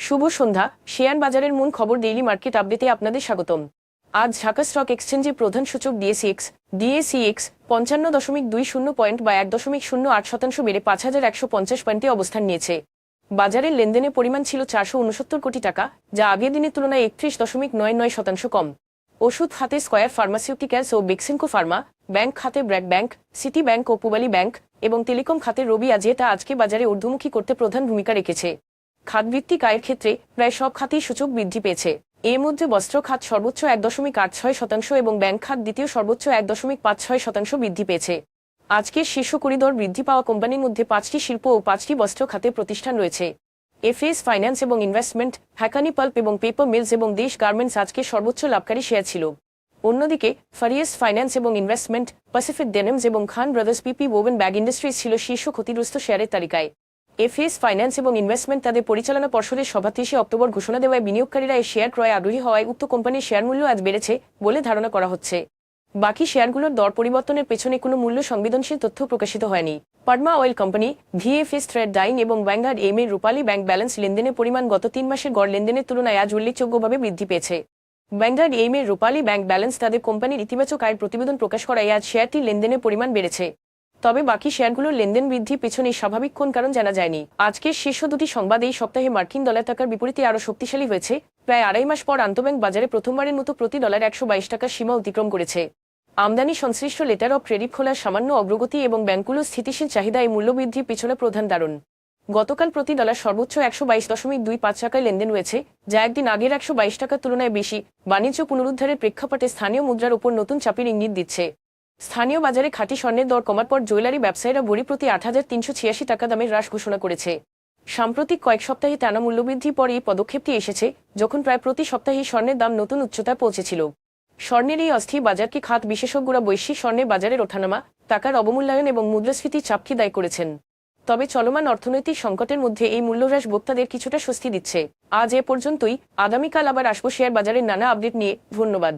শুভ সন্ধ্যা। Share বাজারের মূল খবর ডেইলি মার্কেট আপডেটে আপনাদের স্বাগতম। আজ ঢাকা স্টক এক্সচেঞ্জে প্রধান সূচক ডিএসইএক্স 55.20 পয়েন্ট বা 1.08% বেড়ে 5,150 পয়েন্টে অবস্থান নিয়েছে। বাজারের লেনদেনের পরিমাণ ছিল 469 কোটি টাকা, যা আগের দিনের তুলনায় 31.99% কম। ওষুধ খাতে স্কয়ার ফার্মাসিউটিক্যালস ও বেক্সিমকো ফার্মা, ব্যাংক খাতে ব্র্যাক ব্যাংক, সিটি ব্যাংক ও পূবালী ব্যাংক এবং টেলিকম খাতে রবি আজিয়েটা আজকে বাজারে ঊর্ধ্বমুখী করতে প্রধান ভূমিকা রেখেছে। খাতভিত্তিক আয়ের ক্ষেত্রে প্রায় সব খাতেই সূচক বৃদ্ধি পেয়েছে। এর মধ্যে বস্ত্র খাত সর্বোচ্চ 1.86% এবং ব্যাংক খাত দ্বিতীয় সর্বোচ্চ 1.56% বৃদ্ধি পেয়েছে। আজকের শীর্ষ করিডর বৃদ্ধি পাওয়া কোম্পানির মধ্যে 5টি শিল্প ও 5টি বস্ত্র খাতে প্রতিষ্ঠান রয়েছে। এফএস ফাইন্যান্স এবং ইনভেস্টমেন্ট, হ্যাকানি পাল্প এবং পেপার মিলস এবং দেশ গার্মেন্টস আজকে সর্বোচ্চ লাভকারী শেয়ার ছিল। অন্যদিকে ফারিয়াস ফাইন্যান্স এবং ইনভেস্টমেন্ট, প্যাসিফিক ডেনিমস এবং খান ব্রাদার্স পিপি ওভেন ব্যাগ ইন্ডাস্ট্রিজ ছিল শীর্ষ ক্ষতিগ্রস্ত শেয়ারের তালিকায়। এফএস ফাইন্যান্স এবং ইনভেস্টমেন্ট তাদের পরিচালনা পর্ষদের সভা 30 অক্টোবর ঘোষণা দেওয়ায় বিনিয়োগকারীরা এই শেয়ার ক্রয়ে আগ্রহী হওয়ায় উক্ত কোম্পানির শেয়ার মূল্য আজ বেড়েছে বলে ধারণা করা হচ্ছে। বাকি শেয়ারগুলোর দর পরিবর্তনের পেছনে কোনো মূল্য সংবেদনশীল তথ্য প্রকাশিত হয়নি। Parma oil company, VFS thread dyeing এবং ভ্যানগার্ড এর রূপালী ব্যাংক ব্যালেন্স লেনদেনের পরিমাণ গত 3 মাসের গড় লেনদেনের তুলনায় আজ উল্লেখযোগ্যভাবে বৃদ্ধি পেয়েছে। ভ্যানগার্ড এর রূপালী ব্যাংক ব্যালেন্স তাদের কোম্পানির ইতিবাচক আয়ের প্রতিবেদন প্রকাশ করায় আজ শেয়ারটির লেনদেনের পরিমাণ বেড়েছে। তবে বাকি শেয়ারগুলোর লেনদেন বৃদ্ধির পেছনে স্বাভাবিক কোন কারণ জানা যায়নি। আজকের শীর্ষ দুটি সংবাদ এই সপ্তাহে মার্কিন ডলার টাকার বিপরীতে আরও শক্তিশালী হয়েছে। প্রায় আড়াই মাস পর আন্তঃব্যাংক বাজারে প্রথমবারের মতো প্রতি ডলার 122 টাকার সীমা অতিক্রম করেছে। আমদানি সংশ্লিষ্ট লেটার অব ক্রেডিট খোলার সামান্য অগ্রগতি এবং ব্যাংকগুলোর স্থিতিশীল চাহিদা এই মূল্যবৃদ্ধির পেছনে প্রধান কারণ। গতকাল প্রতি ডলার সর্বোচ্চ 122.25 টাকায় লেনদেন হয়েছে, যা একদিন আগের 122 টাকার তুলনায় বেশি। বাণিজ্য পুনরুদ্ধারের প্রেক্ষাপটে স্থানীয় মুদ্রার উপর নতুন চাপের ইঙ্গিত দিচ্ছে। স্থানীয় বাজারে খাঁটি স্বর্ণের দর কমার পর জুয়েলারি ব্যবসায়ীরা ভরি প্রতি 8,386 টাকা দামের হ্রাস ঘোষণা করেছে। সাম্প্রতিক কয়েক সপ্তাহে টানা মূল্যবৃদ্ধির পর এই পদক্ষেপটি এসেছে, যখন প্রায় প্রতি সপ্তাহে স্বর্ণের দাম নতুন উচ্চতায় পৌঁছেছিল। স্বর্ণের এই অস্থির বাজারকে খাত বিশেষজ্ঞরা বৈশ্বিক স্বর্ণের বাজারের ওঠানামা, টাকার অবমূল্যায়ন এবং মুদ্রাস্ফীতির চাপকে দায়ী করেছেন। তবে চলমান অর্থনৈতিক সংকটের মধ্যে এই মূল্যহ্রাস ভোক্তাদের কিছুটা স্বস্তি দিচ্ছে। আজ এ পর্যন্তই। আগামীকাল আবার আসবো শেয়ার বাজারের নানা আপডেট নিয়ে। ধন্যবাদ।